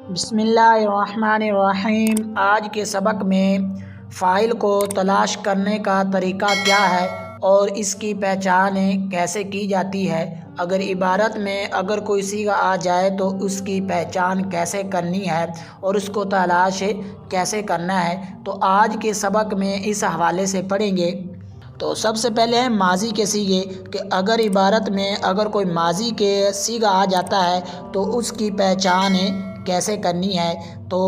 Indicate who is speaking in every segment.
Speaker 1: بسم اللہ الرحمن الرحیم۔ آج کے سبق میں فاعل کو تلاش کرنے کا طریقہ کیا ہے اور اس کی پہچان کیسے کی جاتی ہے۔ اگر عبارت میں کوئی صیغہ آ جائے تو اس کی پہچان کیسے کرنی ہے اور اس کو تلاش کیسے کرنا ہے، تو آج کے سبق میں اس حوالے سے پڑھیں گے۔ تو سب سے پہلے ہے ماضی کے صیغے، کہ اگر عبارت میں کوئی ماضی کے صیغہ آ جاتا ہے تو اس کی پہچان کیسے کرنی ہے۔ تو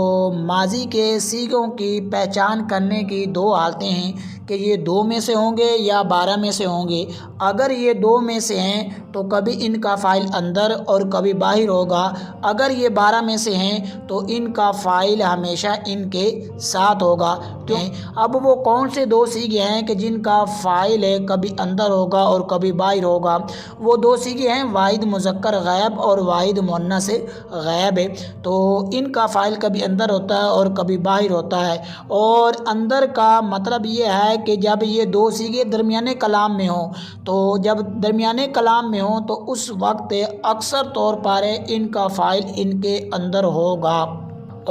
Speaker 1: ماضی کے صیغوں کی پہچان کرنے کی دو حالتیں ہیں کہ یہ 2 میں سے ہوں گے یا 12 میں سے ہوں گے۔ اگر یہ 2 میں سے ہیں تو کبھی ان کا فاعل اندر اور کبھی باہر ہوگا۔ اگر یہ 12 میں سے ہیں تو ان کا فاعل ہمیشہ ان کے ساتھ ہوگا۔ اب وہ کون سے 2 صیغے ہیں کہ جن کا فاعل کبھی اندر ہوگا اور کبھی باہر ہوگا؟ وہ 2 صیغے ہیں واحد مذکر غائب اور واحد مؤنث غائب۔ تو ان کا فاعل کبھی اندر ہوتا ہے اور کبھی باہر ہوتا ہے، اور اندر کا مطلب یہ ہے کہ جب یہ 2 صیغے درمیانے کلام میں ہوں، تو جب درمیانے کلام میں ہوں تو اس وقت اکثر طور پر ان کا فاعل ان کے اندر ہوگا،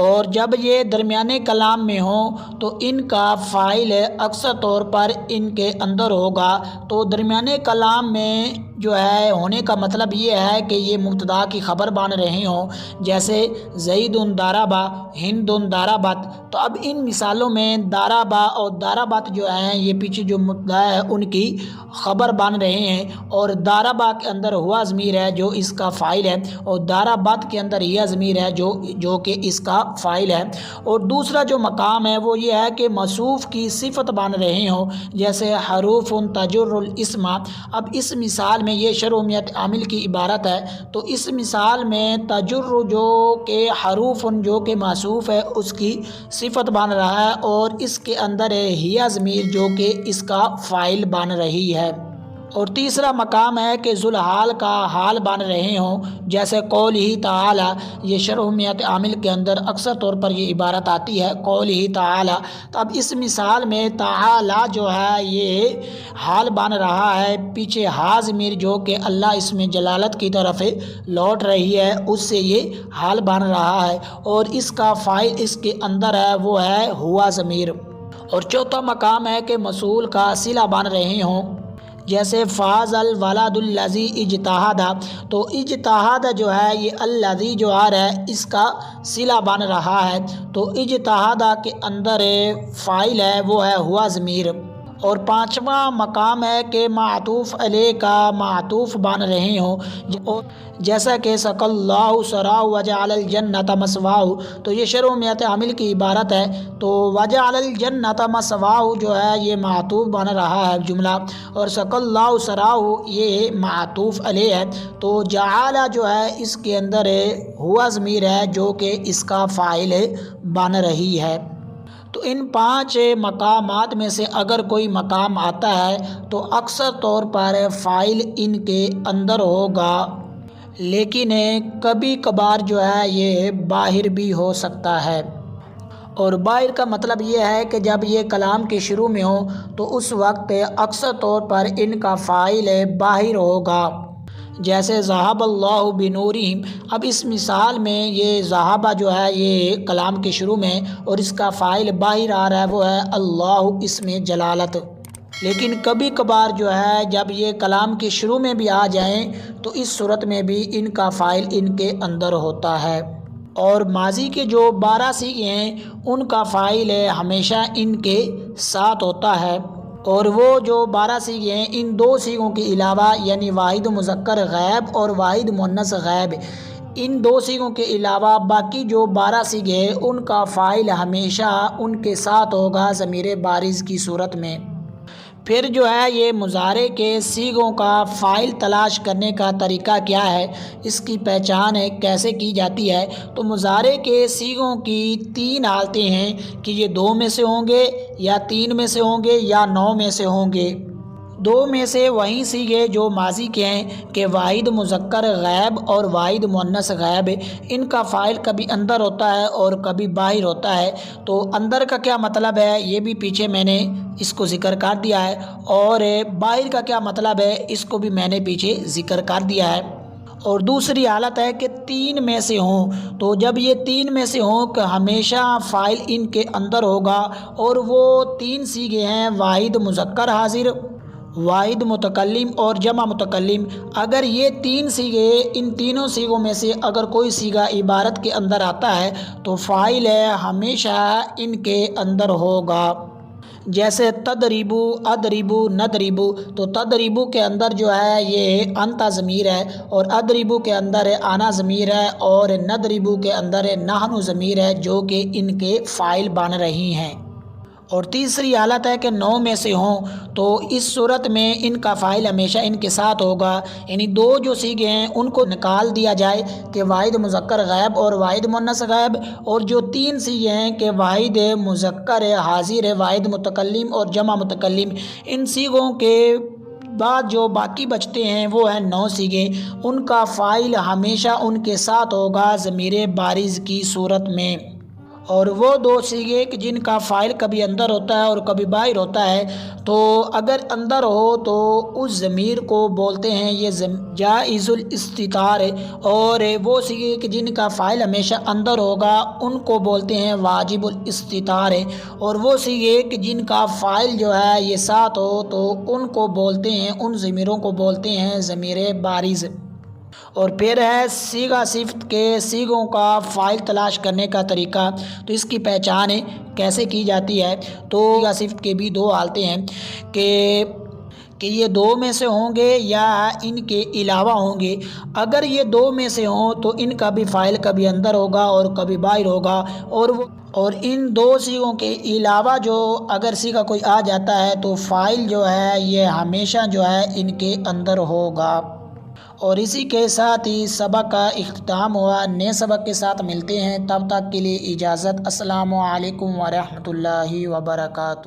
Speaker 1: اور جب یہ درمیانے کلام میں ہوں تو ان کا فاعل اکثر طور پر ان کے اندر ہوگا۔ تو درمیانے کلام میں جو ہے ہونے کا مطلب یہ ہے کہ یہ مبتدا کی خبر بن رہے ہوں، جیسے زید ضرب ہند ضربت۔ تو اب ان مثالوں میں ضرب اور ضربت جو ہیں یہ پیچھے جو مبتدا ہے ان کی خبر بن رہے ہیں، اور ضرب کے اندر ہوا ضمیر ہے جو اس کا فاعل ہے، اور ضربت کے اندر یہ ضمیر ہے جو کہ اس کا فاعل ہے۔ اور دوسرا جو مقام ہے وہ یہ ہے کہ موصوف کی صفت بن رہے ہوں، جیسے حروف تجر الاسم۔ اب اس مثال میں یہ شرعیت عامل کی عبارت ہے، تو اس مثال میں تجر جو کہ حروف جو کہ موصوف ہے اس کی صفت بن رہا ہے، اور اس کے اندر ہی ضمیر جو کہ اس کا فاعل بن رہی ہے۔ اور تیسرا مقام ہے کہ ذوالحال کا حال بن رہے ہوں، جیسے قولہ تعالی۔ یہ شرعیت عامل کے اندر اکثر طور پر یہ عبارت آتی ہے قولہ تعالی۔ تو اب اس مثال میں تعالی جو ہے یہ حال بن رہا ہے، پیچھے ہا ضمیر جو کہ اللہ اس میں جلالت کی طرف لوٹ رہی ہے اس سے یہ حال بن رہا ہے، اور اس کا فاعل اس کے اندر ہے وہ ہے ہوا ضمیر۔ اور چوتھا مقام ہے کہ موصول کا صلہ بن رہے ہوں، جیسے فاز الولد الذی اجتہد۔ تو اجتہد جو ہے یہ الذی جو آ رہا ہے اس کا صلہ بن رہا ہے، تو اجتہد کے اندر فاعل ہے وہ ہے ہوا ضمیر۔ اور پانچواں مقام ہے کہ معطوف علیہ کا معطوف بن رہے ہوں، جیسا کہ سقى الله سراه وجعل الجنة مثواه۔ تو یہ شرعیت عامل کی عبارت ہے، تو وجعل الجنة مثواه جو ہے یہ معطوف بن رہا ہے جملہ، اور سقى الله سراه یہ معطوف علیہ ہے۔ تو جعل جو ہے اس کے اندر ہوا ضمیر ہے جو کہ اس کا فاعل بن رہی ہے۔ تو ان 5 مقامات میں سے اگر کوئی مقام آتا ہے تو اکثر طور پر فاعل ان کے اندر ہوگا، لیکن کبھی کبھار جو ہے یہ باہر بھی ہو سکتا ہے۔ اور باہر کا مطلب یہ ہے کہ جب یہ کلام کے شروع میں ہو تو اس وقت اکثر طور پر ان کا فاعل باہر ہوگا، جیسے ذہب اللہ بنورہم۔ اب اس مثال میں یہ ذہب جو ہے یہ کلام کے شروع میں، اور اس کا فاعل باہر آ رہا ہے وہ ہے اللہ اس میں جلالت۔ لیکن کبھی کبھار جو ہے جب یہ کلام کے شروع میں بھی آ جائیں تو اس صورت میں بھی ان کا فاعل ان کے اندر ہوتا ہے۔ اور ماضی کے جو 12 صیغے ہیں ان کا فاعل ہمیشہ ان کے ساتھ ہوتا ہے، اور وہ جو 12 صیغے ہیں ان 2 صیغوں کے علاوہ یعنی واحد مذکر غائب اور واحد مؤنث غائب، ان 2 صیغوں کے علاوہ باقی جو 12 صیغے ہیں ان کا فاعل ہمیشہ ان کے ساتھ ہوگا ضمیر بارز کی صورت میں۔ پھر جو ہے یہ مضارع کے صیغوں کا فاعل تلاش کرنے کا طریقہ کیا ہے، اس کی پہچان کیسے کی جاتی ہے۔ تو مضارع کے صیغوں کی 3 حالتیں ہیں کہ یہ 2 میں سے ہوں گے یا 3 میں سے ہوں گے یا 9 میں سے ہوں گے۔ 2 میں سے وہیں صیغے جو ماضی کے ہیں کہ واحد مذکر غائب اور واحد مؤنث غائب، ان کا فاعل کبھی اندر ہوتا ہے اور کبھی باہر ہوتا ہے۔ تو اندر کا کیا مطلب ہے یہ بھی پیچھے میں نے اس کو ذکر کر دیا ہے، اور باہر کا کیا مطلب ہے اس کو بھی میں نے پیچھے ذکر کر دیا ہے۔ اور دوسری حالت ہے کہ تین میں سے ہوں، تو جب یہ تین میں سے ہوں کہ ہمیشہ فاعل ان کے اندر ہوگا، اور وہ تین صیغے ہیں واحد مذکر حاضر، واحد متکلم اور جمع متکلم۔ اگر یہ تین صیغے، ان تینوں صیغوں میں سے اگر کوئی صیغہ عبارت کے اندر آتا ہے تو فاعل ہمیشہ ان کے اندر ہوگا۔ جیسے تدریبو، ادریبو، ندریبو، تو تدریبو کے اندر جو ہے یہ انت ضمیر ہے، اور ادریبو کے اندر انا ضمیر ہے، اور ندریبو کے اندر نحن ضمیر ہے، جو کہ ان کے فاعل بن رہی ہیں۔ اور تیسری حالت ہے کہ نو میں سے ہوں، تو اس صورت میں ان کا فاعل ہمیشہ ان کے ساتھ ہوگا، یعنی دو جو صیغے ہیں ان کو نکال دیا جائے کہ واحد مذکر غائب اور واحد مؤنث غائب، اور جو تین صیغے ہیں کہ واحد مذکر حاضر ہے، واحد متکلم اور جمع متکلم، ان صیغوں کے بعد جو باقی بچتے ہیں وہ ہیں نو صیغے، ان کا فاعل ہمیشہ ان کے ساتھ ہوگا ضمیر بارز کی صورت میں۔ اور وہ دو صیغے کہ جن کا فاعل کبھی اندر ہوتا ہے اور کبھی باہر ہوتا ہے، تو اگر اندر ہو تو اس ضمیر کو بولتے ہیں یہ جائز الاستتار، اور وہ صیغے کہ جن کا فاعل ہمیشہ اندر ہوگا ان کو بولتے ہیں واجب الاستتار، اور وہ صیغے کہ جن کا فاعل جو ہے یہ ساتھ ہو تو ان کو بولتے ہیں، ان ضمیروں کو بولتے ہیں ضمیر بارز۔ اور پھر ہے صیغہ صفت کے صیغوں کا فاعل تلاش کرنے کا طریقہ، تو اس کی پہچان کیسے کی جاتی ہے؟ تو صیغہ صفت کے بھی دو حالتیں ہیں کہ یہ دو میں سے ہوں گے یا ان کے علاوہ ہوں گے۔ اگر یہ دو میں سے ہوں تو ان کا بھی فاعل کبھی اندر ہوگا اور کبھی باہر ہوگا، اور ان دو صیغوں کے علاوہ جو اگر صیغہ کوئی آ جاتا ہے تو فاعل جو ہے یہ ہمیشہ جو ہے ان کے اندر ہوگا۔ اور اسی کے ساتھ ہی سبق کا اختتام ہوا۔ نئے سبق کے ساتھ ملتے ہیں، تب تک کے لیے اجازت۔ السلام علیکم ورحمۃ اللہ وبرکاتہ۔